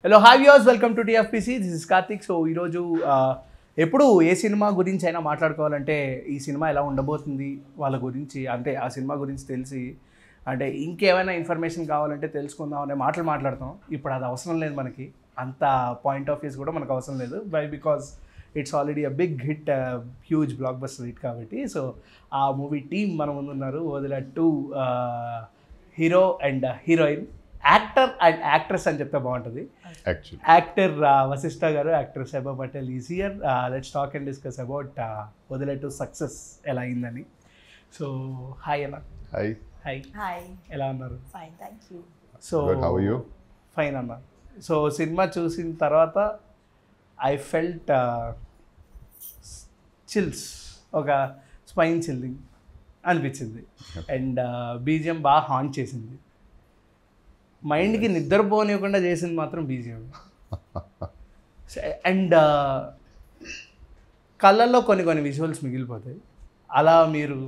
Hello hi viewers, welcome to TFPC. This is Karthik. So ఈరోజు ఎప్పుడు ఏ cinema గురించి అయినా మాట్లాడుకోవాలంటే ఈ సినిమా ఎలా ఉండబోతుంది వాళ్ళ గురించి, అంటే ఆ సినిమా గురించి తెలిసి, అంటే ఇంకేమైనా ఇన్ఫర్మేషన్ కావాలంటే తెలుసుకుందాం అనే మాటలు మాట్లాడతాం. ఇప్పుడు అది అవసరం లేదు మనకి, అంత పాయింట్ ఆఫ్ వ్యూస్ కూడా మనకు అవసరం లేదు. Because it's already a big hit, huge blockbuster hit కాబట్టి. సో ఆ మూవీ టీమ్ మన ముందు ఉన్నారు. Odela 2 hero and heroine, actor and actress అని చెప్తే బాగుంటుంది. Actor Vasishta garu, actor Shobha Patel is here. Let's talk and discuss about Odela 2 success ఎలా అయిందని. సో హాయ్ అన్న. హాయ్. హాయ్. హాయ్. ఎలా ఉన్నారు? Fine, thank you. So how are you? Fine అన్న. సో సినిమా చూసిన తర్వాత ఐ ఫెల్ట్ చిల్స్, ఒక స్పైన్ చిల్లింగ్ అనిపించింది. అండ్ బీజిఎం బాగా హాంట్ చేసింది. మైండ్కి నిద్రపోనివ్వకుండా చేసింది మాత్రం బీజిఎం. అండ్ కళ్ళల్లో కొన్ని విజువల్స్ మిగిలిపోతాయి. అలా మీరు,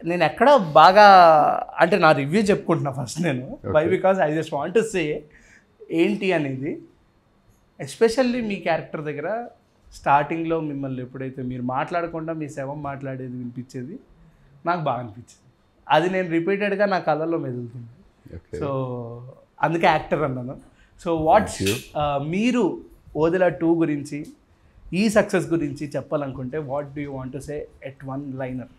నేను ఎక్కడ బాగా, అంటే నా రివ్యూ చెప్పుకుంటున్నా ఫస్ట్ నేను. Because I just want to సే ఏంటి అనేది. ఎస్పెషల్లీ మీ క్యారెక్టర్ దగ్గర స్టార్టింగ్లో మిమ్మల్ని ఎప్పుడైతే మీరు మాట్లాడకుండా మీ శవం మాట్లాడేది వినిపించేది నాకు బాగా అనిపించింది. అది నేను రిపీటెడ్గా నా కళ్ళల్లో మెదులుతుంది. సో అందుకే యాక్టర్ అన్నాను. సో వాట్స్ మీరు వదిలా 2 గురించి, ఈ సక్సెస్ గురించి చెప్పాలనుకుంటే what do you want to say at 1 liner?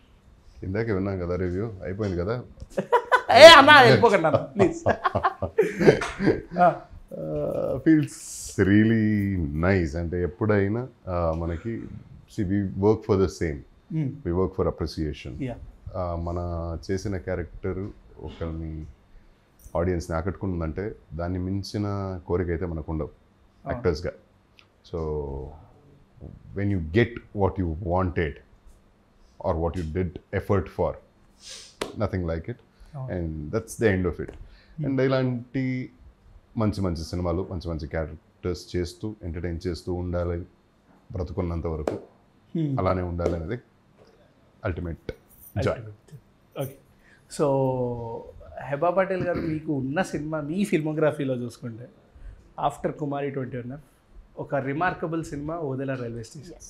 ఇందాకే విన్నాం కదా, రివ్యూ అయిపోయింది కదా. అన్నా వెళ్ళిపోకండి అన్న ప్లీజ్. Feels really nice. అంటే ఎప్పుడైనా మనకి we work for the same, we work for appreciation. మన చేసిన క్యారెక్టర్ ఒకరిని, ఆడియన్స్ని ఆకట్టుకుంటుందంటే దాన్ని మించిన కోరిక అయితే మనకు ఉండవు యాక్టర్స్గా. So when you get what you wanted or what you did effort for, nothing like it, and that's the end of it. And ఇలాంటి మంచి మంచి సినిమాలు, మంచి మంచి క్యారెక్టర్స్ చేస్తూ ఎంటర్టైన్ చేస్తూ ఉండాలి బ్రతుకున్నంత వరకు. అలానే ఉండాలి అనేది అల్టిమేట్ జాయ్. ఓకే. సో శోభా పటేల్ గారు, మీకు ఉన్న సినిమా, మీ ఫిల్మోగ్రఫీలో చూసుకుంటే ఆఫ్టర్ కుమారి 21 ఒక రిమార్కబుల్ సినిమా వదిలా రైల్వే స్టేషన్.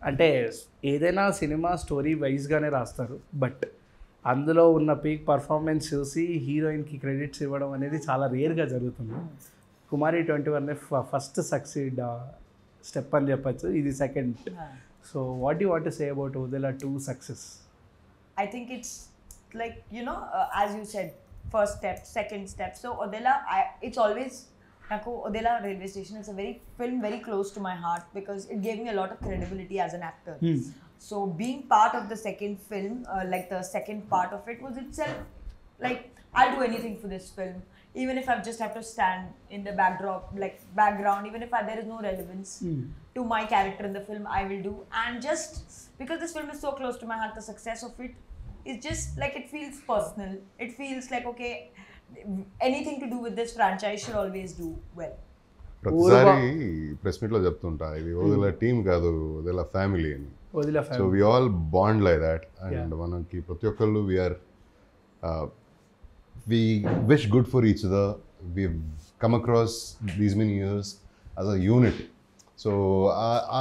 అంటే ఏదైనా సినిమా స్టోరీ వైజ్గానే రాస్తారు, బట్ అందులో ఉన్న పీక్ పర్ఫార్మెన్స్ చూసి హీరోయిన్కి క్రెడిట్స్ ఇవ్వడం అనేది చాలా రేర్గా జరుగుతుంది. కుమారి 21 ఫస్ట్ సక్సీడ్ స్టెప్ అని చెప్పచ్చు, ఇది second. So what you want to say about Odela 2 success? I think it's like, as you said, first step, second step. So Odela, it's always, Naku Odela railway station is a film very close to my heart because it gave me a lot of credibility as an actor. So being part of the second film, like the second part of it was itself, like I'll do anything for this film. Even if I just have to stand in the background, even if there is no relevance to my character in the film, I will do. And just because this film is so close to my heart, the success of it is just like, it feels personal. It feels like, okay, anything to do with this franchise should always do well. ప్రతిసారి press మీట్లో చెప్తుంటా, ఇది వదిలా team కాదు, వదిలా family అని. So we all bond like that. And మనకి ప్రతి ఒక్కళ్ళు we wish good for each other. We've come across these many years as a unit. So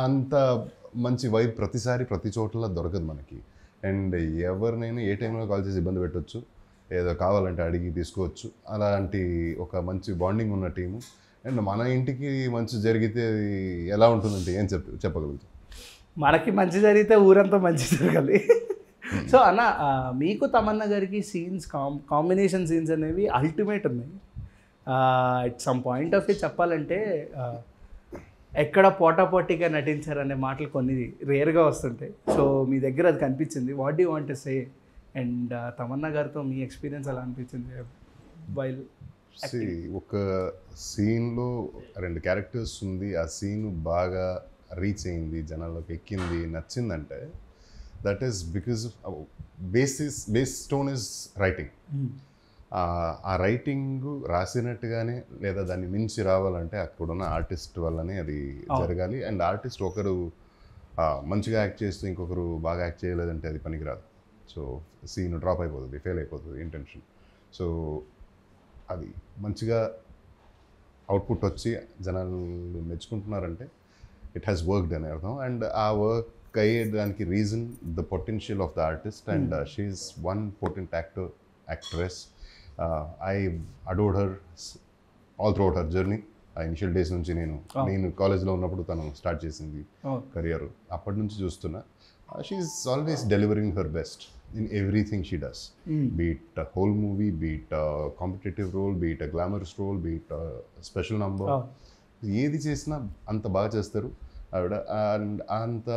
అంత మంచి వైబ్ ప్రతిసారి ప్రతి చోట్ల దొరకదు మనకి. అండ్ ఎవరినైనా ఏ టైంలో కాల్ చేసి ఇబ్బంది పెట్టవచ్చు, ఏదో కావాలంటే అడిగి తీసుకోవచ్చు. అలాంటి ఒక మంచి బాండింగ్ ఉన్న టీము. అండ్ మన ఇంటికి మంచి జరిగితే ఎలా ఉంటుందంటే ఏం చెప్పగలుగుతాం? మనకి మంచి జరిగితే ఊరంతా మంచి జరగాలి. సో అన్న, మీకు తమన్నా గారికి సీన్స్, కాంబినేషన్ సీన్స్ అనేవి అల్టిమేట్ ఉన్నాయి. At some point of view చెప్పాలంటే ఎక్కడ పోటాపోటీగా నటించారనే మాటలు కొన్ని రేర్గా వస్తుంటాయి. సో మీ దగ్గర అది కనిపించింది. What do want to say? And Tamannaah గారితో మీ ఎక్స్పీరియన్స్ ఎలా అనిపించింది? ఒక సీన్లో 2 క్యారెక్టర్స్ ఉంది, ఆ సీన్ బాగా రీచ్ అయింది, జనాల్లోకి ఎక్కింది, నచ్చిందంటే that is because base stone is writing. ఆ రైటింగ్ రాసినట్టుగానే లేదా దాన్ని మించి రావాలంటే అక్కడున్న ఆర్టిస్ట్ వల్లనే అది జరగాలి. అండ్ ఆర్టిస్ట్ ఒకరు మంచిగా యాక్ట్ చేస్తూ ఇంకొకరు బాగా యాక్ట్ చేయలేదంటే అది పనికిరాదు. సో సీన్ డ్రాప్ అయిపోతుంది, ఫెయిల్ అయిపోతుంది ఇంటెన్షన్. సో అది మంచిగా అవుట్పుట్ వచ్చి జనాలు మెచ్చుకుంటున్నారంటే ఇట్ హ్యాస్ వర్క్డ్ అని అర్థం. అండ్ ఆ వర్క్ అయ్యేదానికి reason the potential of the artist, and she's one potent actress. I adored her all throughout her journey. ఆ ఇనిషియల్ డేస్ నుంచి నేను కాలేజ్లో ఉన్నప్పుడు తను స్టార్ట్ చేసింది కెరియర్, అప్పటి నుంచి చూస్తున్నా. She's always delivering her best in everything she does, be it a whole movie, be it a competitive role, be it a glamorous role, be it a special number. ఏది చేసినా అంత బాగా చేస్తారు ఆవిడ. అండ్ అంత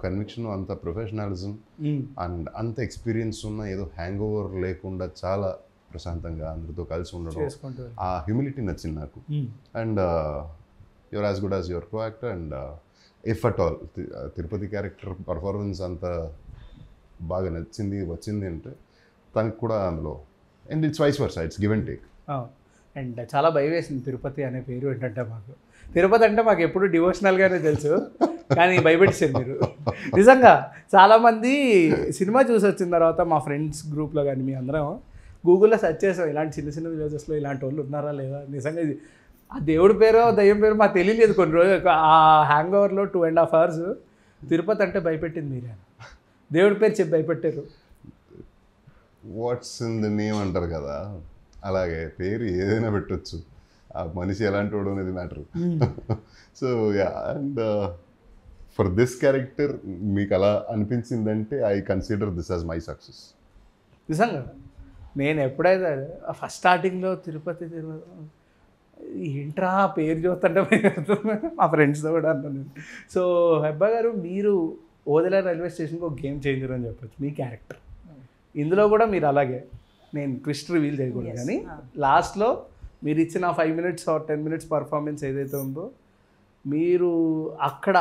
కన్విక్షన్, అంత professionalism and అంత experience ఉన్న, ఏదో హ్యాంగ్ ఓవర్ లేకుండా చాలా ప్రశాంతంగా అందరితో కలిసి ఉండడం, ఆ హ్యూమిలిటీ నచ్చింది నాకు. And your as good as your co actor. And if at all Tirupati character performance అంత బాగా నచ్చింది వచ్చింది అంటే తనకి కూడా అందులో. And it's vice versa, it's give and take. And చాలా భయం వేసింది తిరుపతి అనే పేరు ఏంటంటే మాకు. తిరుపతి అంటే మాకు ఎప్పుడు డివోషనల్గానే తెలుసు, కానీ భయపెట్టేసారు మీరు నిజంగా. చాలామంది సినిమా చూసి వచ్చిన తర్వాత మా ఫ్రెండ్స్ గ్రూప్లో కానీ మీ అందరం గూగుల్లో సెర్చ్ చేసాం, ఇలాంటి చిన్న చిన్న విలేజెస్లో ఇలాంటి వాళ్ళు ఉన్నారా లేదా. నిజంగా ఇది ఆ దేవుడి పేరో దయ్యం పేరు మాకు తెలియలేదు కొన్ని రోజులు. ఆ హ్యాంగ్ ఓవర్లో 2.5 hours తిరుపతి అంటే భయపెట్టింది మీరే. దేవుడి పేరు చెప్పి భయపెట్టారు. వాట్స్ ఇన్ ద నేమ్ అంటారు కదా, అలాగే పేరు ఏదైనా పెట్టచ్చు, ఆ మనిషి ఎలాంటి వాడు అనేది matter. So yeah, and for this character మీకు అలా అనిపించిందంటే I consider this as my success. నిజంగా నేను ఎప్పుడైతే ఫస్ట్ స్టార్టింగ్లో తిరుపతి ఏంట్రా పేరు చూస్తుంటే మా ఫ్రెండ్స్తో కూడా అన్నాను. సో హెబ్బా గారు, మీరు ఓదెల రైల్వే స్టేషన్కి ఒక గేమ్ చేంజర్ అని చెప్పచ్చు మీ క్యారెక్టర్. ఇందులో కూడా మీరు అలాగే, నేను ట్విస్ట్ రివీల్ చేయకూడదు కానీ లాస్ట్లో మీరు ఇచ్చిన 5 minutes or 10 minutes పర్ఫార్మెన్స్ ఏదైతే ఉందో, మీరు అక్కడ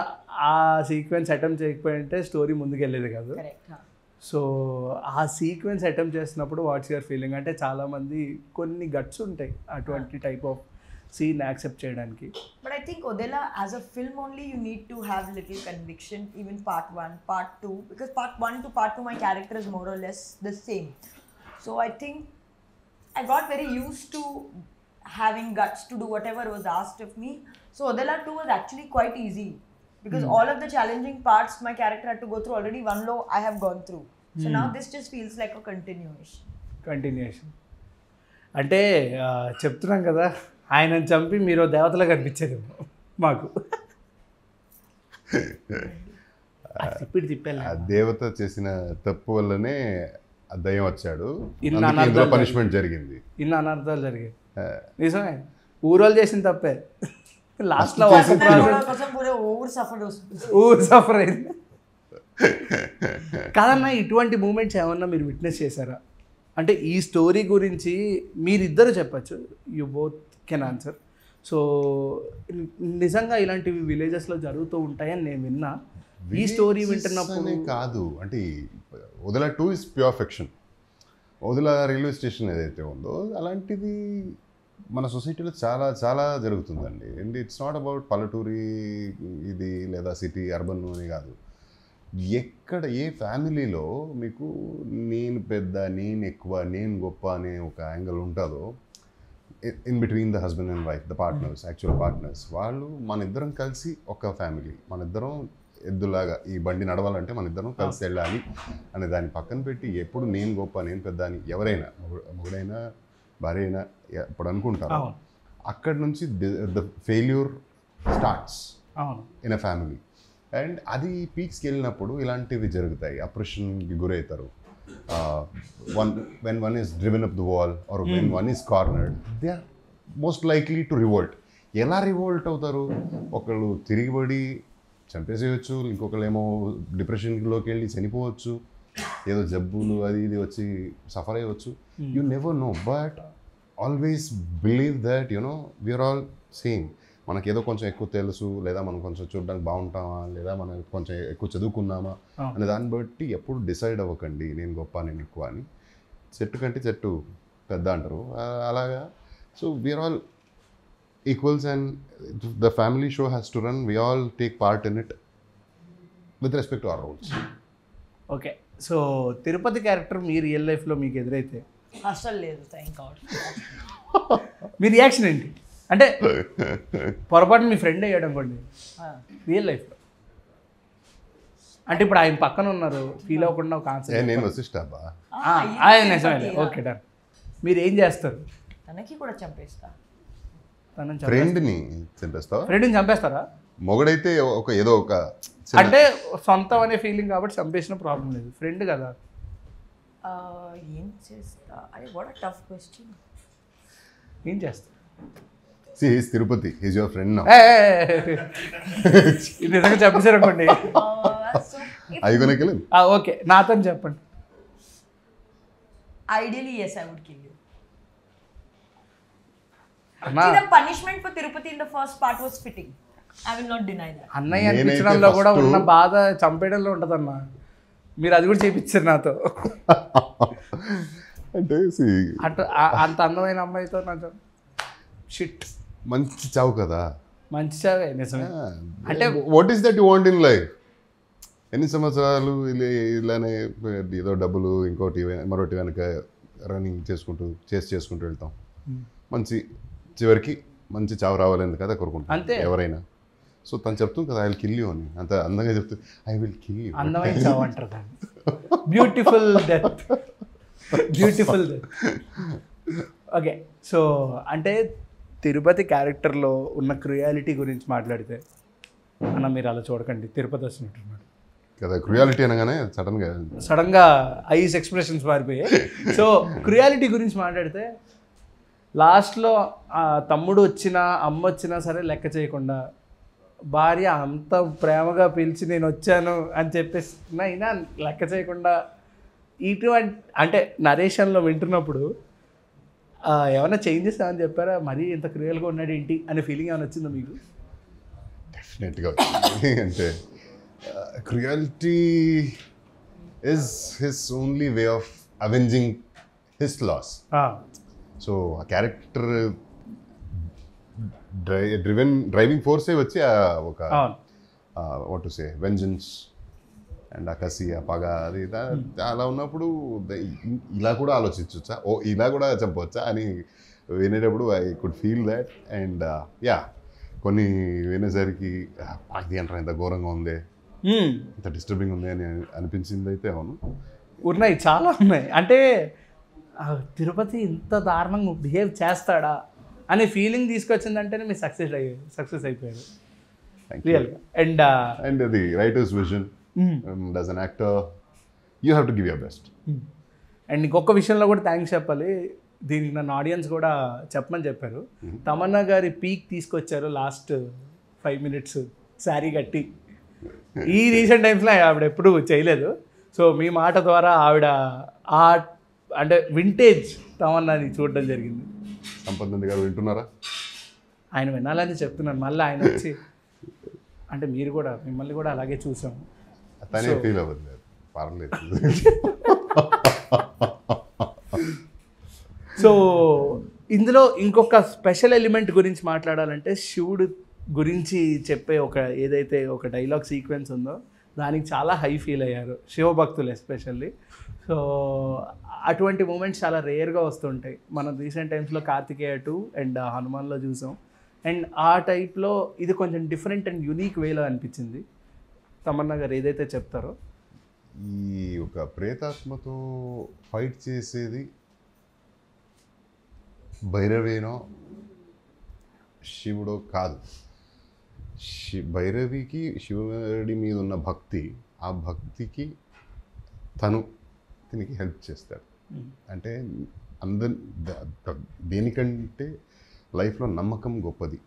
ఆ సీక్వెన్స్ అటెంప్ట్ చేయకపోయింటే స్టోరీ ముందుకెళ్ళేది కాదు. సో ఆ సీక్వెన్స్ అటెంప్ట్ చేసినప్పుడు వాట్స్ యువర్ ఫీలింగ్? అంటే చాలామంది కొన్ని గట్స్ ఉంటాయి అటువంటి టైప్ ఆఫ్ సీన్ యాక్సెప్ట్ చేయడానికి. But I think Odela as a film only you need to have little conviction, even part 1, part 2, because part 1 to part 2 my character is more or less the same. So I think I got very used to having guts to do whatever was asked of me. So Odela 2 was actually quite easy because all of the challenging parts my character had to go through already. One low I have gone through. So now this just feels like a continuation. అంటే చెప్తున్నాం కదా, ఆయనను చంపి మీరు దేవతలా కనిపించారు మాకు. తిప్పాను, ఆ దేవత చేసిన తప్పు వల్లనే ఆ దయ్యం వచ్చాడు, పనిష్మెంట్ జరిగింది, ఇన్ని అనర్థాలు జరిగాయి. నిజమే, ఊరోళ్ళు చేసిన తప్పే లాస్ట్లో ఊరు సఫర్ అయింది. కాదన్నా, ఇటువంటి మూమెంట్స్ ఏమన్నా మీరు విట్నెస్ చేశారా? అంటే ఈ స్టోరీ గురించి మీరిద్దరు చెప్పచ్చు, you both can answer. So నిజంగా ఇలాంటివి విలేజెస్లో జరుగుతూ ఉంటాయని నేను విన్నా. ఈ స్టోరీ వింటున్నప్పుడు కాదు, అంటే Odela 2 is pure fiction. Odela railway station ఏదైతే ఉందో అలాంటిది మన సొసైటీలో చాలా చాలా జరుగుతుందండి. అండ్ ఇట్స్ నాట్ అబౌట్ పల్లెటూరి ఇది లేదా సిటీ అర్బన్ అని కాదు. ఎక్కడ ఏ ఫ్యామిలీలో మీకు నేను పెద్ద, నేను ఎక్కువ, నేను గొప్ప అనే ఒక యాంగిల్ ఉంటుందో, in between the husband and wife, the partners, actual partners, వాళ్ళు మన ఇద్దరం కలిసి ఒక ఫ్యామిలీ, మన ఇద్దరం ఎద్దులాగా ఈ బండి నడవాలంటే మన ఇద్దరం కలిసి వెళ్ళాలి అనే దాన్ని పక్కన పెట్టి ఎప్పుడు నేను గొప్ప, నేను పెద్ద అని ఎవరైనా, మొగుడైనా భార్య అయినా ఇప్పుడు అనుకుంటారు, అక్కడి నుంచి the failure starts in a family. And అది పీక్స్కి వెళ్ళినప్పుడు ఇలాంటివి జరుగుతాయి, అప్రెషన్కి గురవుతారు. when one is driven up the wall or when one is cornered, they are most likely to revolt. ఎలా రివోల్ట్ అవుతారు? ఒకళ్ళు తిరిగిబడి చంపేసేయచ్చు, ఇంకొకళ్ళు ఏమో డిప్రెషన్లోకి వెళ్ళి చనిపోవచ్చు, ఏదో జబ్బులు అది ఇది వచ్చి సఫర్ అయ్యవచ్చు. You never know, but always believe that you know we're all same. మనకి ఏదో కొంచెం ఎక్కువ తెలుసు, లేదా మనం కొంచెం చూడడానికి బాగుంటామా, లేదా మనం కొంచెం ఎక్కువ చదువుకున్నామా అనే దాన్ని బట్టి ఎప్పుడు డిసైడ్ అవ్వకండి నేను గొప్ప, నేను ఎక్కువ అని. చెట్టు కంటే చెట్టు పెద్ద అంటారు, అలాగా. So we're all equals and the family show has to run. We all take part in it with respect to our roles. Okay, so Tirupati character మీ రియల్ లైఫ్లో మీకు ఎదురైతే అసలు లేదు, థ్యాంక్ గాడ్. మీ రియాక్షన్ ఏంటి? అంటే పొరపాటు మీ ఫ్రెండ్ అయ్యాడు అనుకోండి రియల్ లైఫ్లో, అంటే ఇప్పుడు ఆయన పక్కన ఉన్నారు, ఫీల్ అవ్వకుండా ఒక ఆన్సర్. నేను వసిష్టాబా నిజమే. Okay done. మీరు ఏం చేస్తారు? తనకి కూడా చంపేస్తా. ఫ్రెండ్ని చంపేస్తావా? ఫ్రెండ్ని చంపేస్తారా? మొగడైతే ఏదో ఒక అంటే సొంతం అనే ఫీలింగ్ కాబట్టి చంపేసిన ప్రాబ్లం లేదు, ఫ్రెండ్ కదా. ఏం చేస్తా? అరే వాట్ అ టఫ్ క్వశ్చన్. ఏం చేస్తా? He's Tirupati, he's your friend now. నిజంగా చెప్పేశారు అనుకోండి. ఐగోనే కిల్ హిమ్. ఓకే, నాతో చెప్పండి. Ideally, yes, I would kill you. అన్నా, See, the punishment for Tirupati in the first part was fitting. I will not deny that. అన్నయ్య అనిపించడంలో కూడా ఉన్న బాధ చంపేయడంలో ఉంటుందన్నా. మీరు అది కూడా చేయించారు నాతో. అంటే అటు అంత అందమైన అమ్మాయితో నాకు షిట్. మంచి చావు కదా. మంచి చావే నిజమే. అంటే what is that you want in life? ఎన్ని సంవత్సరాలు ఇలానే ఏదో డబ్బులు ఇంకోటి మరొకటి వెనక రన్నింగ్ చేసుకుంటూ వెళ్తాం. మంచి చివరికి మంచి చావు రావాలని కదా కోరుకుంటాం అంతే ఎవరైనా. సో తను చెప్తుంది కదా ఐ విల్ కిల్ యూ అని, అంత అందంగా చెప్తుంది ఐ విల్ కిల్ యూ. అందమైన చావు అంటారు దాన్ని. Beautiful death. Beautiful death. Okay, so అంటే తిరుపతి క్యారెక్టర్లో ఉన్న క్రుయాలిటీ గురించి మాట్లాడితే అన్న మీరు అలా చూడకండి, తిరుపతి వస్తున్నట్టున్నాడు కదా. క్రుయాలిటీ అనగానే సడన్గా ఐస్ ఎక్స్ప్రెషన్స్ మారిపోయాయి. సో క్రుయాలిటీ గురించి మాట్లాడితే లాస్ట్లో తమ్ముడు వచ్చినా అమ్మ వచ్చినా సరే లెక్క చేయకుండా భార్య అంత ప్రేమగా పిలిచి నేను వచ్చాను అని చెప్పేసి అయినా లెక్క చేయకుండా ఇటువంటి అంటే నరేషన్లో వింటున్నప్పుడు ఏమైనా చేంజెస్ ఏమైనా చెప్పారా? మరీ ఇంత క్రియల్గా ఉన్నాడు ఏంటి అనే ఫీలింగ్ ఏమైనా వచ్చిందా మీకు? డెఫినెట్గా అంటే cruelty is his only way of avenging his loss. So ఆ క్యారెక్టర్ డ్రైవింగ్ ఫోర్సే వచ్చి ఒక what to say vengeance and ఆ కసి ఆ పగ అది అలా ఉన్నప్పుడు ఇలా కూడా ఆలోచించవచ్చా, ఇలా కూడా చంపవచ్చా అని వినేటప్పుడు I could feel that. And yeah కొన్ని వినేసరికి అది అంటారా ఇంత ఘోరంగా ఉంది, ఇంత డిస్టర్బింగ్ ఉంది అని అనిపించింది. అయితే అవును ఉన్నాయి, చాలా ఉన్నాయి. అంటే తిరుపతి ఇంత దారుణంగా బిహేవ్ చేస్తాడా అనే ఫీలింగ్ తీసుకొచ్చిందంటేనే మీరు సక్సెస్ అయిపోయారు రియల్గా. అండ్ అది writers vision. As an actor you have to give your best. And ఇంకొక విషయంలో కూడా థ్యాంక్స్ చెప్పాలి, దీనికి నన్ను ఆడియన్స్ కూడా చెప్పమని చెప్పారు. తమన్నా గారి పీక్ తీసుకొచ్చారు లాస్ట్ 5 minutes శారీ కట్టి. ఈ రీసెంట్ టైమ్స్లో ఆవిడ ఎప్పుడూ చేయలేదు. సో మీ మాట ద్వారా ఆవిడ ఆ అంటే వింటేజ్ తమన్నాని చూడడం జరిగింది. సంపత్ నంది గారు వింటున్నారా? ఆయన వినాలని చెప్తున్నాను. మళ్ళీ ఆయన వచ్చి అంటే మీరు కూడా మిమ్మల్ని కూడా అలాగే చూసాము. తనే ఫీల్ అవ్వదు, పర్లేదు. సో ఇందులో ఇంకొక స్పెషల్ ఎలిమెంట్ గురించి మాట్లాడాలంటే శివుడు గురించి చెప్పే ఏదైతే ఒక డైలాగ్ సీక్వెన్స్ ఉందో దానికి చాలా హై ఫీల్ అయ్యారు శివభక్తులు ఎస్పెషల్లీ. సో అటువంటి మూమెంట్స్ చాలా రేర్గా వస్తుంటాయి. మనం రీసెంట్ టైమ్స్లో కార్తికేయ 2 అండ్ హనుమాన్లో చూసాం. అండ్ ఆ టైప్లో ఇది కొంచెం డిఫరెంట్ అండ్ యునీక్ వేలో అనిపించింది. తమన్నా గారు ఏదైతే చెప్తారో ఈ ఒక ప్రేతాత్మతో ఫైట్ చేసేది భైరవేనో శివుడో కాదు. భైరవికి శివుడి మీద ఉన్న భక్తి, ఆ భక్తికి దీనికి హెల్ప్ చేస్తాడు. అంటే దేనికంటే లైఫ్లో నమ్మకం గొప్పది.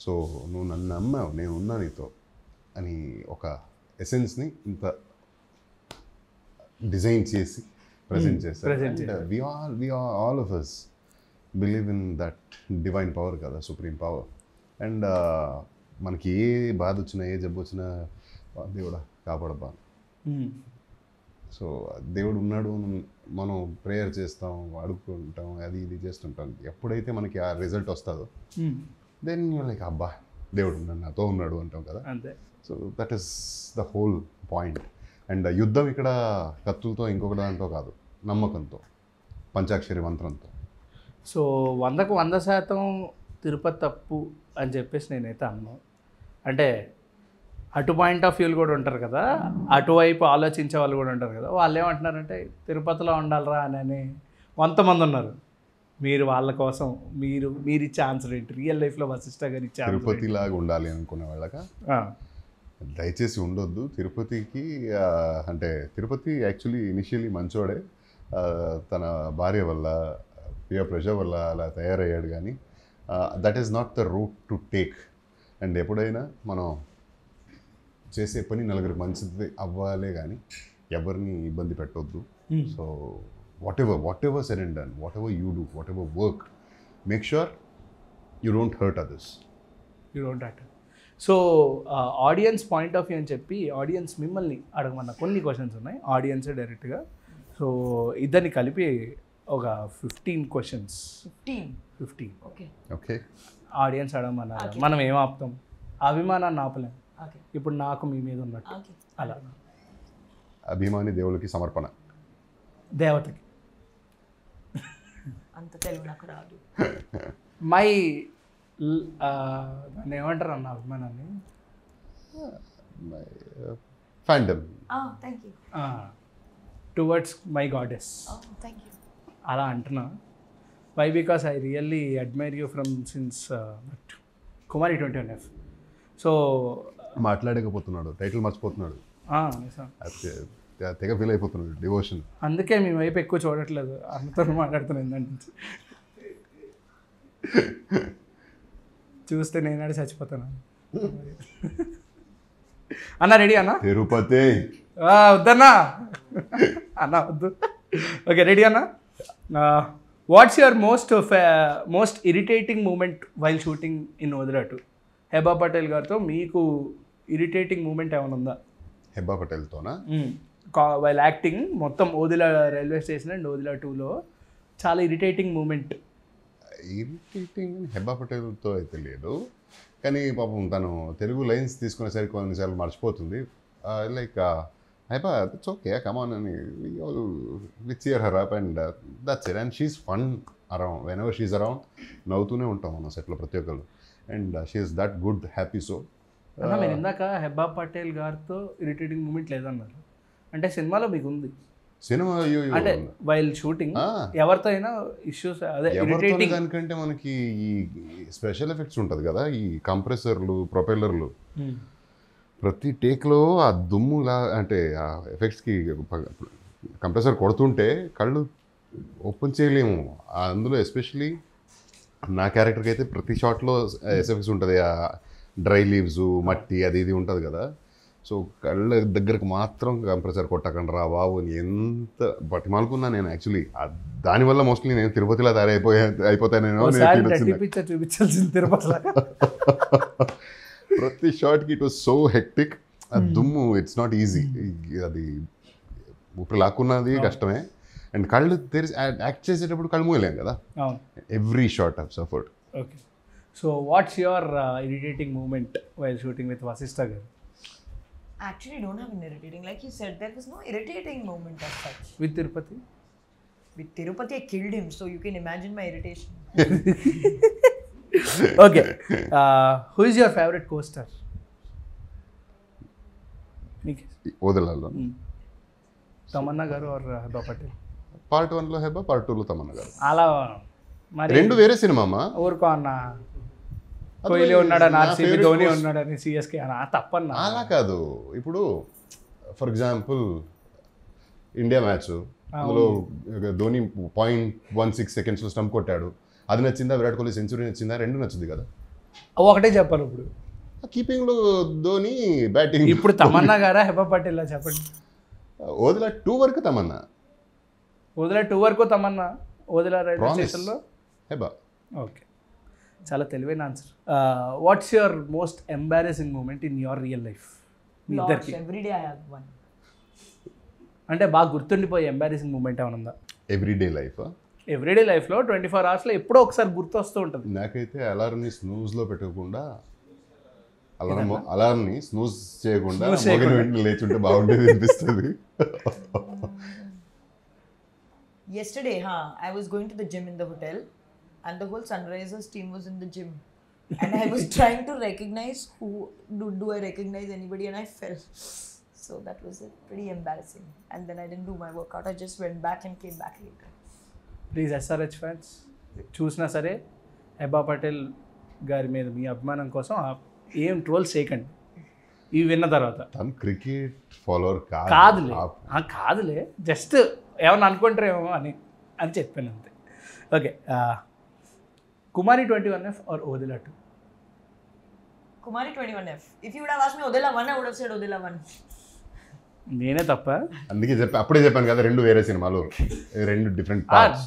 సో నువ్వు నన్ను నమ్మావు, నేను ఉన్నా నీతో అని ఒక ఎసెన్స్ని ఇంత డిజైన్ చేసి ప్రజెంట్ చేస్తారు. We all of us believe in that divine power కదా, సుప్రీం పవర్. అండ్ మనకి ఏ బాధ వచ్చినా ఏ జబ్బు వచ్చినా దేవుడా కాపాడబ్బా. సో దేవుడు ఉన్నాడు, మనం ప్రేయర్ చేస్తాం, అడుక్కుంటాం, అది ఇది చేస్తుంటాం. ఎప్పుడైతే మనకి ఆ రిజల్ట్ వస్తుందో దెన్ లైక్ అబ్బా దేవుడు నాతో ఉన్నాడు అంటాం కదా. So that is the whole point. And యుద్ధం ఇక్కడ కత్తులతో ఇంకొక దాంతో కాదు, నమ్మకంతో, పంచాక్షరి మంత్రంతో. సో 100% తిరుపతి తప్పు అని చెప్పేసి నేనైతే అన్నాను. అంటే అటు పాయింట్ ఆఫ్ వ్యూలు కూడా ఉంటారు కదా, అటువైపు ఆలోచించే వాళ్ళు కూడా ఉంటారు కదా, వాళ్ళు ఏమంటున్నారంటే తిరుపతిలో ఉండాలిరా అని కొంతమంది ఉన్నారు. మీరు వాళ్ళ కోసం మీరు ఇచ్చే ఆన్సర్ ఏంటి? రియల్ లైఫ్లో వశిష్ఠ గారు ఇచ్చే తిరుపతి లాగా ఉండాలి అనుకునే వాళ్ళక దయచేసి ఉండొద్దు. తిరుపతికి అంటే తిరుపతి యాక్చువల్లీ ఇనిషియలీ మంచోడే, తన భార్య వల్ల పియర్ ప్రెషర్ వల్ల అలా తయారయ్యాడు. కానీ that is not the route to take. And ఎప్పుడైనా మనం చేసే పని నలుగురికి మంచిది అవ్వాలే కానీ ఎవరిని ఇబ్బంది పెట్టొద్దు. So what ever said and done, what ever you do, what ever work, make sure you don't hurt others. You don't hurt. So audience point of view అని చెప్పి ఆడియన్స్ మిమ్మల్ని అడగమన్న కొన్ని క్వశ్చన్స్ ఉన్నాయి, ఆడియన్స్ డైరెక్ట్గా. సో ఇద్దరిని కలిపి ఒక 15 questions. 15 okay. Audience అడగమన్నారు. మనం ఏం ఆపుతాం? అభిమానాన్ని ఆపలేం. ఇప్పుడు నాకు మీ మీద ఉన్నట్టు అలా. అభిమాని దేవుడికి సమర్పణ. దేవతకి. అంత తెలుగు నాకు రాదు. మై దాన్ని ఏమంటారు అన్న అభిమానాన్ని? ఫ్యాండమ్. Towards my goddess. అలా అంటున్నా. Why? Because I really admire you from since Kumari 21F. So మాట్లాడకపోతున్నాడు, టైటిల్ మర్చిపోతున్నాడు, తెగ ఫీల్ అయిపోతున్నాడు. డివోషన్. అందుకే మీ వైపు ఎక్కువ చూడట్లేదు, అందరితో మాట్లాడుతున్నాను దాని నుంచి. చూస్తే నేను అడిగి చచ్చిపోతాను. అన్న రెడీ అన్న? తిరుపతి వద్దన్నా అన్న వద్దు. ఓకే రెడీ అన్న. What's your most irritating moment while shooting in Odela 2? Hebah Patel గారితో మీకు ఇరిటేటింగ్ మూమెంట్ ఏమైనా ఉందా? హెబా పటేల్తోనా? వైల్ యాక్టింగ్ మొత్తం Odela railway station and Odela 2లో చాలా ఇరిటేటింగ్ మూమెంట్. ఇరిటేటింగ్ హెబా పటేల్తో అయితే లేదు, కానీ పాపం తను తెలుగు లైన్స్ తీసుకునేసరికి కొన్నిసార్లు మర్చిపోతుంది. Like Hebah it's okay come on అని we cheer her up and that's it. And she's fun around, whenever she's around నవ్వుతూనే ఉంటాం మనం సెట్లో ప్రతి ఒక్కరు. And she's that good happy. So మీరు ఇందాక హెబా పటేల్ గారితో ఇరిటేటింగ్ మూమెంట్ లేదన్నారు, అంటే సినిమాలో మీకు ఉంది. సినిమా అంటే వైల్ షూటింగ్ ఎవరితో అయినా ఇష్యూస్ అదే ఇరిటేటింగ్. దానికంటే మనకి ఈ స్పెషల్ ఎఫెక్ట్స్ ఉంటుంది కదా, ఈ కంప్రెసర్లు, ప్రొపెల్లర్లు, ప్రతి టేక్లో ఆ దుమ్ములా అంటే ఆ ఎఫెక్ట్స్కి కంప్రెసర్ కొడుతుంటే కళ్ళు ఓపెన్ చేయలేము. అందులో ఎస్పెషలీ నా క్యారెక్టర్కి అయితే ప్రతి షాట్లో ఎఫెక్ట్స్ ఉంటుంది. ఆ డ్రై లీవ్స్, మట్టి అది ఇది ఉంటుంది కదా. సో కళ్ళ దగ్గరకు మాత్రం కంప్రెసర్ కొట్టకండి రా బాబు అని ఎంత బతిమాలుకున్నా నేను. యాక్చువల్లీ దానివల్ల మోస్ట్లీ నేను తిరుపతిలో అయిపోతానేమో. చూపించాల్సింది తిరుపతిలో. ప్రతి షాట్కి ఇట్ వాజ్ సో హెక్టిక్. ఆ దుమ్ము ఇట్స్ నాట్ ఈజీ. అది ఊపిరి లాక్కున్నది కష్టమే. అండ్ కళ్ళు తెరిచి యాక్ట్ చేసేటప్పుడు కళ్ళు మూయలేం కదా. Every shot of suffered. Okay. So what's your irritating moment while shooting with Vashishtha garu? Actually, don't have an irritating. Like you said, there was no irritating moment as such. With Tirupati? With Tirupati, I killed him, so you can imagine my irritation. Okay. Who is your favorite co-star? ఓదలాలో Tamannaah garu or Hebah Patel? Part 1లో Hebah, part 2లో తమన్నా గారు. అలా మరి రెండు వేరే cinema. ఊరుకో అన్న. కోహ్లీ ఉన్నాడని ఆర్సీబీ, ధోని ఉన్నాడని సిఎస్కే అన్న తప్పన్నా. అలా కాదు. ఇప్పుడు ఫర్ ఎగ్జాంపుల్ ఇండియా మ్యాచ్, అందులో ధోని 0.16 సెకండ్స్లో స్టంప్ కొట్టాడు. అది నచ్చిందా? విరాట్ కోహ్లీ సెంచరీ నచ్చిందా? రెండు నచ్చింది కదా. ఒకటే చెప్పాలి. ఇప్పుడు కీపింగ్లో ధోని, బ్యాటింగ్. ఇప్పుడు తమన్నా గారా హెబా పటేల్ చెప్పండి. ఓదిలా 2 వరకు తమన్నా. ఓదిలా 2 వరకు తమన్నా. ఓదిలా రైల్వే స్టేషన్లో హెబా. ఓకే, చాలా తెలివైన answer. What's your most embarrassing moment in your real life? మీ ఇద్దరికి ఎవ్రీడే ఐ హావ్ వన్. అంటే బాగా గుర్తుండిపోయే ఎంబారెసింగ్ మూమెంట్ ఏమైనా ఉందా? ఎవ్రీడే లైఫ్లో 24 అవర్స్లో ఎప్పుడో ఒకసారి గుర్తు వస్తూ ఉంటుంది. నాకైతే అలారంని స్నూజ్లో పెట్టకుండా, అలారంని స్నూజ్ చేయకుండా వెంటనే లేచుంటే బాగుండేది అనిపిస్తుంది. Yesterday, I was going to the gym in the hotel and the whole Sunrisers team was in the gym. And I was trying to recognize who do I recognize anybody, and I fell. So that was pretty embarrassing. And then I didn't do my workout. I just went back and came back later. Please SRH fans చూసినా సరే హెబా పటేల్ గారి మీద మీ అభిమానం కోసం ఏం trolls చేయకండి ఇవి విన్న తర్వాత. తను క్రికెట్ ఫాలోవర్ కాదులే జస్ట్ ఏమన్నా అనుకుంటారేమో అని చెప్పాను అంతే. Okay, Kumari 21F or Odila 2? Kumari 21F. If you would have asked me Odila 1, I would have said Odila 1. నేనే తప్ప. అందుకే అప్పుడే చెప్పాను కదా, రెండు వేరే సినిమాలు, రెండు డిఫరెంట్ పార్ట్స్.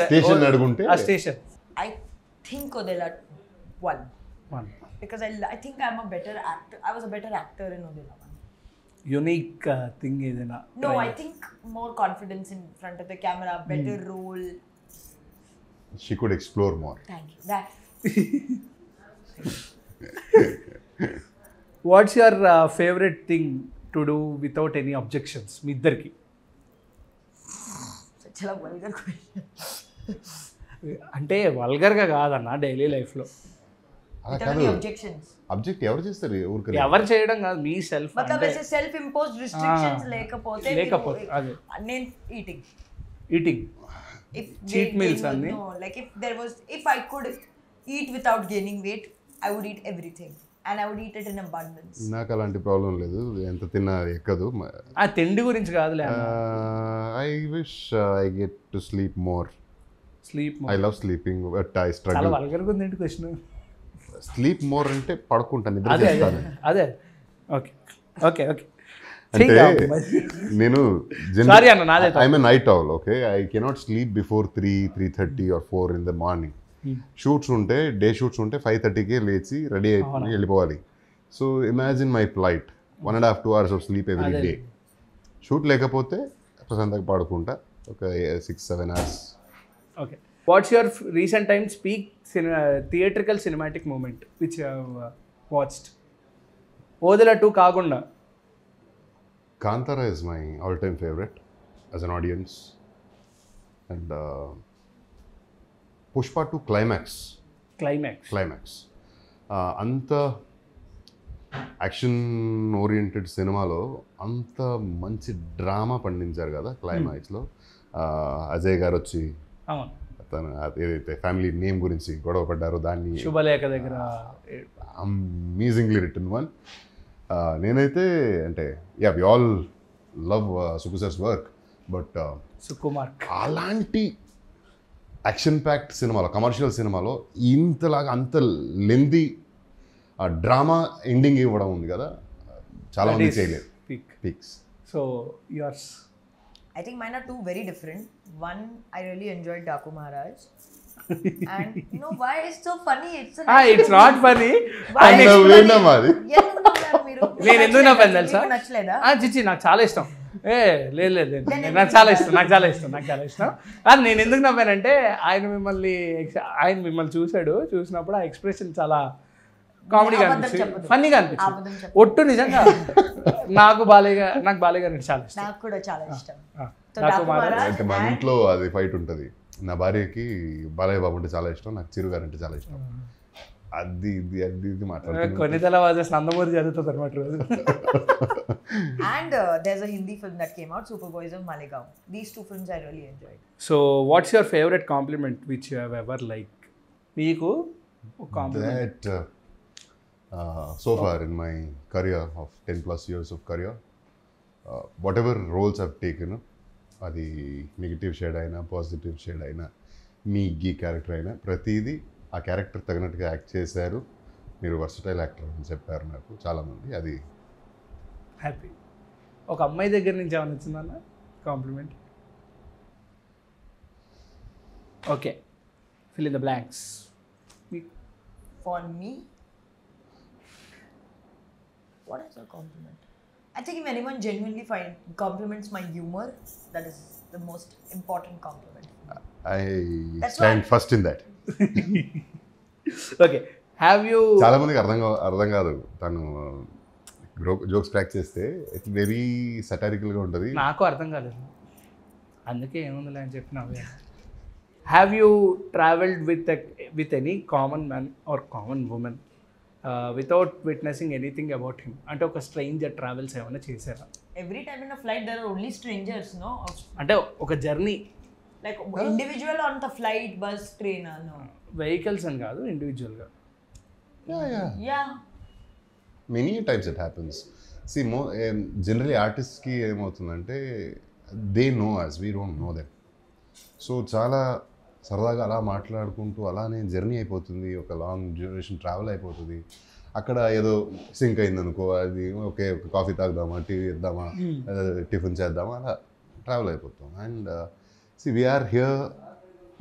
స్టేషన్ అడుగుంటే స్టేషన్. I think Odila 1. Because I think I'm a better actor. I was a better actor in Odila 1. Unique thing ఏదైనా? No, I think more confidence in front of the camera, better role. She could explore more. Thank you. That. What's your favorite thing to do without any objections? మీ ఇద్దరికి. Such a vulgar question. అంటే వల్గర్గా కాదన్న, daily లైఫ్లో. Without any objections. Object ఎవరు చేస్తారు? ఎవరు చేయడం కాదు, మీ సెల్ఫ్. मतलब ऐसे self imposed restrictions లేకపోతే అదే నేను eating. If cheat meals anni. No, like if I could eat without gaining weight, I would eat everything and I would eat it in abundance. నాకు అలాంటి ప్రాబ్లం లేదు, ఎంత తిన్నా ఎక్కదు. ఆ తిండి గురించి కాదులే. I wish I get to sleep more. Sleep I love sleeping but I చాలా struggle. వల్గర్గా ఉంది ఏంటి క్వశ్చన్? స్లీప్ మోర్ అంటే పడుకుంటాను, నిద్ర అదే చేస్తాను. అదే ఓకే ఓకే ఓకే. అంటే నేను సారీ అన్న, నాదే I'm a night owl. Okay, I cannot sleep before 3:30 or 4 in the morning. Shoots ఉంటే, డే షూట్స్ ఉంటే 5:30కే లేచి రెడీ అయిపోయి వెళ్ళిపోవాలి. So imagine my flight 1.5-2 hours of sleep every day. Shoot లేకపోతే ప్రశాంతంగా పడుకుంటా ఒక 6-7 hours. Okay, what's your recent times peak theatrical cinematic moment which you have watched? Odela 2 కాకుండా. Kantara is my all-time favorite as an audience, and Pushpa 2 climax అంత action oriented సినిమాలో అంత మంచి drama పండించారు కదా క్లైమాక్స్లో. అజయ్ గారు వచ్చి తను ఏదైతే ఫ్యామిలీ నేమ్ గురించి గొడవ పడ్డారో దాన్ని శుభలేఖ దగ్గర అమేజింగ్లీ రిటన్ వన్. నేనైతే అంటే we all love Sukku sir's work, but Sukumar అలాంటి యాక్షన్ ప్యాక్డ్ సినిమాలో, కమర్షియల్ సినిమాలో ఇంతలాగా అంత లెంతీ డ్రామా ఎండింగ్ ఇవ్వడం ఉంది కదా, చాలా మంది చేయలేదు. Peaks. So yours? I think mine are two very different. One, I really enjoyed Daku Maharaj. And you know why it's so funny? It's not funny. నేను ఎందుకు నవ్వాను తెలుసా? చిచ్చి నాకు చాలా ఇష్టం. లేదు నాకు చాలా ఇష్టం. అది నేను ఎందుకు నవ్వానంటే ఆయన మిమ్మల్ని చూసినప్పుడు ఆ ఎక్స్ప్రెషన్ చాలా కామెడీగా అనిపించింది, ఫన్నీగా అనిపించింది. ఒట్టు నిజంగా నాకు బాలయ్య గారు చాలా ఇష్టం. నాకు కూడా చాలా ఇష్టం. అంటే మన ఇంట్లో అది ఫైట్ ఉంటుంది. నా భార్యకి బాలయ్య బాబు అంటే చాలా ఇష్టం, నాకు చిరు గారు అంటే చాలా ఇష్టం. అది మాట్లాడుతుంది. కొన్ని తెల్లవాజెస్ నందమూరి జరుగుతుంది అనమాట రోజు. And there's a Hindi film that came out, Super Boys of Malegaon. These two films I really enjoyed. So what's your favorite compliment which you have ever liked? Meeku compliment that so far in my career of 10+ years of career, whatever roles I've taken, అది negative shade అయినా positive shade అయినా మీ గీ character అయినా ప్రతిదీ ఆ character తగినట్టుగా act చేశారు. మీరు versatile actor అని చెప్పారు నాకు చాలామంది. అది హ్యాపీ. ఒక అమ్మాయి దగ్గర నుంచి ఏమైనా వచ్చిందన్న compliment? Okay, fill in the blanks. For me, what is a compliment? I think if anyone genuinely compliments my humor, that is the most important compliment. I stand first in that. Okay, have you? చాలా మందికి అర్థం కాదు. తను jokes crack చేస్తే it's very సటారికల్గా ఉంటుంది. నాకు అర్థం కాలేదు, అందుకే ఏముందిలే అని చెప్పిన. Have you travelled with any common man or common women without witnessing anything about him? అంటే ఒక స్ట్రేంజర్ ట్రావెల్స్ ఏమైనా చేశారా? Every time in a flight, there are only strangers, no? అంటే ఒక journey Like individual on the flight, bus, train, no. Vehicles అని కాదు, ఇండివిజువల్గా. Yeah. Many times it happens. See generally ఆర్టిస్ట్కి ఏమవుతుందంటే they know us we don't know them. So చాలా సరదాగా అలా మాట్లాడుకుంటూ అలానే జర్నీ అయిపోతుంది, ఒక లాంగ్ డ్యూరేషన్ ట్రావెల్ అయిపోతుంది. అక్కడ ఏదో సింక్ అయిందనుకో, అది ఓకే ఒక కాఫీ తాగుదామా, టీవీ ఇద్దామా, టిఫిన్ చేద్దామా, అలా ట్రావెల్ అయిపోతాం. And see we're here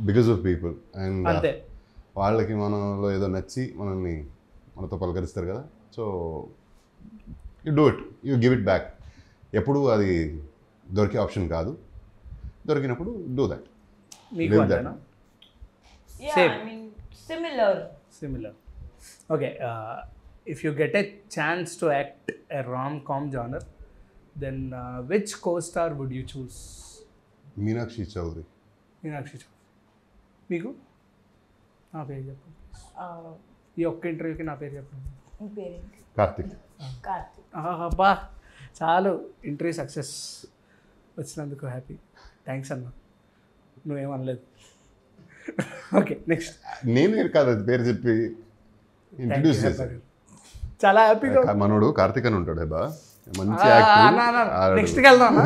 because of people. And అంతే. వాళ్ళకి మనలో ఏదో నచ్చి మనతో పలకరిస్తారు కదా. So you do it, you give it back. ఎప్పుడు అది దొరికే ఆప్షన్ కాదు, దొరికినప్పుడు డూ దట్. మీకు అంతేనా? Yeah, Same. I mean, similar. Okay, if you get a chance to act a rom-com genre, then which co-star would you choose? Meenakshi Chowdary. Meenakshi Chowdary. మీకు? నా పేరు చెప్పండి. Uh, ఈ ఒక్క ఇంటర్వ్యూకి నా పేరు చెప్పండి. in parent. కార్తిక్. Karthik. అబ్బా, చాలు, ఇంటర్వ్యూ సక్సెస్ వచ్చినందుకు హ్యాపీ. థ్యాంక్స్ అన్న, నువ్వేమనలేదు. Okay, next. నేనే కాదు అది పేరు చెప్పి ఇంట్రడ్యూస్ చేశాను. చాలా హ్యాపీగా. మనోడు కార్తిక్ అని ఉంటాడు బా, మంచి యాక్టర్. నెక్స్ట్కి వెళ్దాం.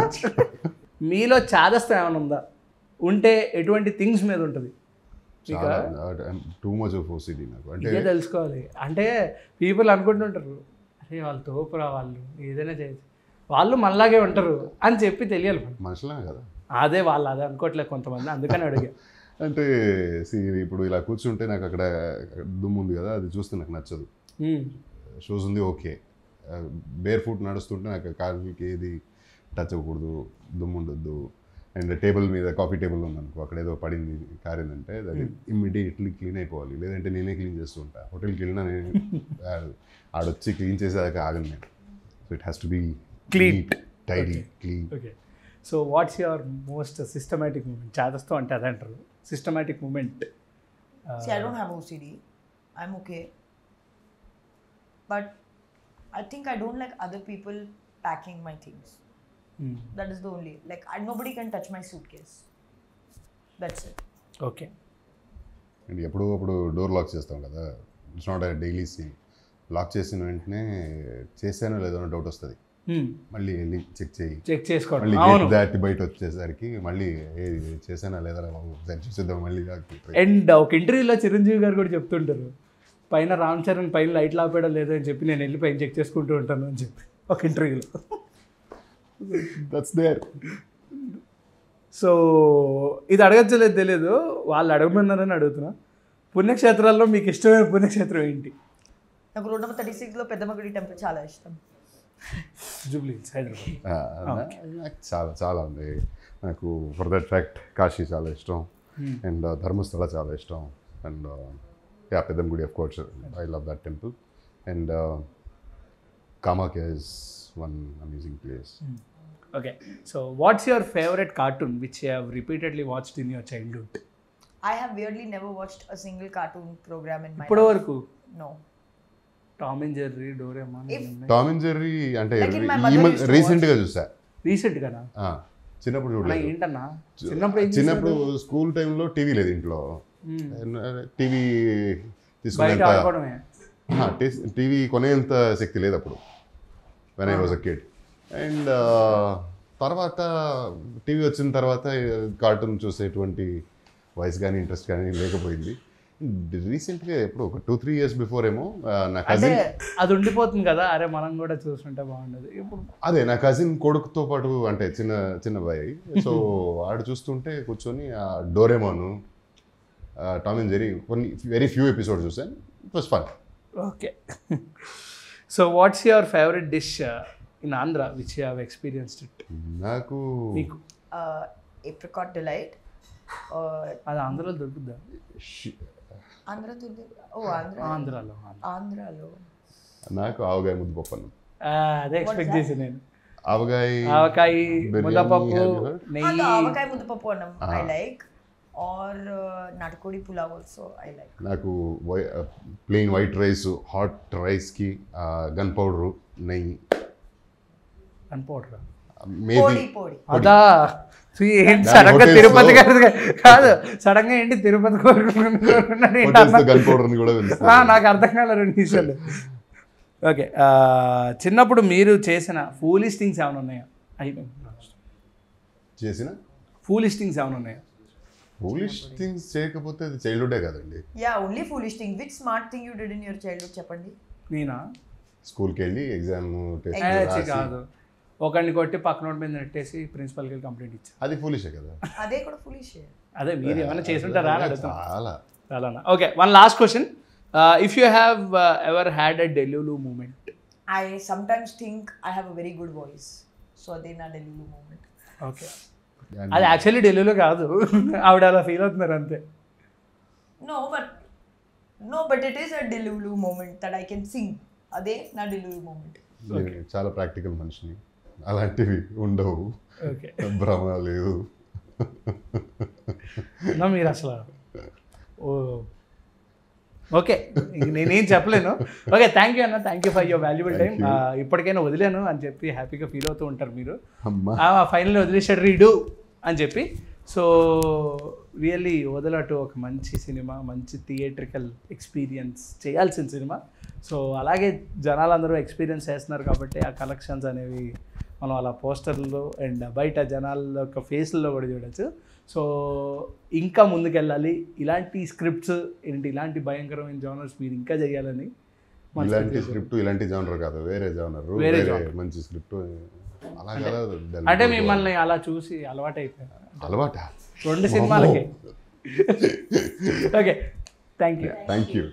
మీలో చాదస్తం ఏమైనా ఉందా? ఉంటే ఎటువంటి థింగ్స్ మీద ఉంటుంది? టూ మచ్ ఆఫ్ ఓసిడి నాకు. అంటే ఇదే తెలుసుకోవాలి. అంటే పీపుల్ అనుకుంటుంటారు, అరే వాళ్ళు తోపురా, వాళ్ళు ఏదైనా చేయొచ్చు, వాళ్ళు మనలాగే ఉంటారు అని చెప్పి తెలియాలి. మనుషులే కదా. అదే వాళ్ళు అదే అనుకోవట్లేదు కొంతమంది, అందుకని అడిగా. అంటే ఇప్పుడు ఇలా కూర్చుంటే నాకు అక్కడ దుమ్ము ఉంది కదా, అది చూస్తే నాకు నచ్చదు. షూస్ ఉంది ఓకే, బేర్ ఫుట్ నడుస్తుంటే నాకు కాలుకి ఏది టచ్ అవ్వకూడదు, దుమ్ము ఉండొద్దు. అండ్ టేబుల్ మీద కాఫీ టేబుల్ ఉందనుకో, అక్కడ ఏదో పడింది కారిందంటే అది ఇమ్మీడియట్లీ క్లీన్ అయిపోవాలి, లేదంటే నేనే క్లీన్ చేస్తూ ఉంటాను. హోటల్కి వెళ్ళినా నేను ఆడొచ్చి క్లీన్ చేసేదాకా ఆగను నేను. So it has to be clean, tidy, clean. Okay. So what's your most systematic moment? చాదస్తం అంటే అదే అంటారు, systematic moment. See, I don't have OCD. I'm okay. But I think I don't like other people packing my things. That is the only. Like, nobody can touch my suitcase. That's it. Okay. And ఎప్పుడో అప్పుడు door lock చేస్తాం కదా, it's not a daily scene. Lock చేసిన వెంటనే చేశానో లేదో అని doubt వస్తుంది. మళ్ళీ వెళ్ళి చెక్ చేసుకోండి. మళ్ళీ గేట్ దాటి బయట వచ్చేసరికి మళ్ళీ చేశానా లేదా బాబు దాన్ని చూసేద్దాం మళ్ళీ. అండ్ ఒక ఇంటర్వ్యూలో చిరంజీవి గారు కూడా చెప్తుంటారు, పైన రామ్ చరణ్ పైన లైట్లు ఆపేయడం లేదో అని చెప్పి నేను వెళ్ళి పైన చెక్ చేసుకుంటూ ఉంటాను అని చెప్పి ఒక ఇంటర్వ్యూలో. That's there. సో ఇది అడగచ్చలేదు తెలియదు, వాళ్ళు అడగమన్నారని అడుగుతున్నా. పుణ్యక్షేత్రాల్లో మీకు ఇష్టమైన పుణ్యక్షేత్రం ఏంటి? నాకు రోడ్ నెంబర్ 36లో పెద్దమ్మగుడి టెంపుల్ చాలా ఇష్టం. జూబ్లీ హైదరాబాద్. నాకు చాలా చాలా ఉంది. నాకు ఫర్ దట్ ఫ్యాక్ట్ కాశీ చాలా ఇష్టం, అండ్ ధర్మస్థల చాలా ఇష్టం, and పెద్దమ్మగుడి of course I love that temple, and Kamakhya is one amazing place. Okay. So what's your favourite cartoon which you have repeatedly watched in your childhood? I have weirdly never watched a single cartoon program in my ఇప్పటి life. వరకు? No. Tom and Jerry, Doraemon. Tom and Jerry అంటే Like in my mother used to రీసెంట్గా చూసా. రీసెంట్గానా? చిన్నప్పుడు చూడలేదు. ఏంటన్నా చిన్నప్పుడు school టైంలో టీవీ లేదు ఇంట్లో. టీవీ బయట ఆడుకోవడమే. టీవీ కొనేంత శక్తి లేదు అప్పుడు when I was a kid. And తర్వాత టీవీ వచ్చిన తర్వాత కార్టూన్ చూసేటువంటి వయసు కానీ ఇంట్రెస్ట్ కానీ లేకపోయింది. రీసెంట్గా ఎప్పుడు ఒక 2-3 years బిఫోర్ ఏమో నా కజిన్, అది ఉండిపోతుంది కదా, అరే మనం కూడా చూస్తుంటే బాగుండదు. ఇప్పుడు అదే నా కజిన్ కొడుకుతో పాటు, అంటే చిన్న బాయ్, సో ఆడు చూస్తుంటే కూర్చొని డోరేమాను, టామ్ అండ్ జెర్రీ కొన్ని వెరీ ఫ్యూ ఎపిసోడ్స్ చూసాను. It was fun. Okay. So what's your favourite dish in Andhra which you have experienced it? నాకు apricot delight. అది ఆంధ్రాలో దొరుకుద్దా? ఆంధ్రాలో నాకు ఆవకాయ ముద్దపప్పు అన్నం. అదే ఎక్స్పెక్ట్ చేసి నేను. ఆవకాయ ముద్దపప్పు, నెయ్యి. ఆవకాయ ముద్దపప్పు అన్నం I like. or Natkodi pulav also I like. నాకు ప్లెయిన్ వైట్ రైస్, హాట్ రైస్కి గన్ పౌడరు, నెయ్యి, అనుకోవట్రా మేబీ Podi. అదా ఏంటి సడన్ గా తిరుపతి కాదు, సడన్ గా ఏంటి తిరుపతి కోరుకున్నాడు గన్ పౌడర్ని కూడా నాకు అర్థం కాలేదు 2 నిమిషాలు. ఓకే, చిన్నప్పుడు మీరు చేసిన ఫూలిష్ థింగ్స్ ఏమైనా ఉన్నాయా? అయిపోయింది. చేసిన ఫూలిష్ థింగ్స్ ఏమైనా ఉన్నాయా? ఫూలిష్ థింగ్స్ చేయకపోతే అది చైల్డ్హుడే కదండి. Yeah, only foolish thing. Which smart thing you did in your childhood చెప్పండి. నేనా? స్కూల్కి వెళ్ళి ఎగ్జామ్ టెస్ట్ ఛీ, కాదు, ఒకరిని కొట్టి పక్కన మీద నెట్టేసి ప్రిన్సిపల్కి వెళ్ళి కంప్లైంట్ ఇచ్చా. అది ఫూలిషే కదా. అదే కూడా foolish. అదే మీరు ఏమైనా చేసుంటారా అని అడుగుతాం. చాలా చాలానా? Okay, one last question. If you have ever had a delulu moment? I sometimes think I have a very good voice. So అదే నా డెలివరీ మూమెంట్. ఓకే, అది యాక్చువల్లీ ఢిల్లీలో కాదు, ఆవిడ అలా ఫీల్ అవుతున్నారు అంతే. No, but it is a Delulu moment that I can sing. అదే నా Delulu moment. నేను చాలా ప్రాక్టికల్ మనిషిని, అలాంటివి ఉండవు, ఓకే, భ్రమ లేదు. మీరు అసలు ఓకే, నేనేం చెప్పలేను. ఓకే, థ్యాంక్ యూ అన్న, thank you for your valuable time. ఇప్పటికైనా వదిలేను అని చెప్పి హ్యాపీగా ఫీల్ అవుతూ ఉంటారు మీరు. ఫైనల్ వదిలేసాడు రీడు అని చెప్పి. సో రియల్లీ వదలటు ఒక మంచి సినిమా, మంచి థియేట్రికల్ ఎక్స్పీరియన్స్ చేయాల్సిన సినిమా. సో అలాగే జనాలందరూ ఎక్స్పీరియన్స్ చేస్తున్నారు కాబట్టి ఆ కలెక్షన్స్ అనేవి మనం అలా పోస్టర్లో అండ్ బయట జనాల యొక్క ఫేస్ల్లో కూడా చూడొచ్చు. సో ఇంకా ముందుకెళ్ళాలి, ఇలాంటి స్క్రిప్ట్స్ ఏంటి, ఇలాంటి భయంకరమైన జానర్స్ మీరు ఇంకా చేయాలని. ఇలాంటి స్క్రిప్ట్, ఇలాంటి జానర్ కాదు, వేరే జానర్, వేరే మంచి స్క్రిప్ట్ అలా కదా. అంటే మిమ్మల్ని అలా చూసి అలవాటు అయిపోయారు. అలవాట 2 సినిమాలకి. Okay, thank you.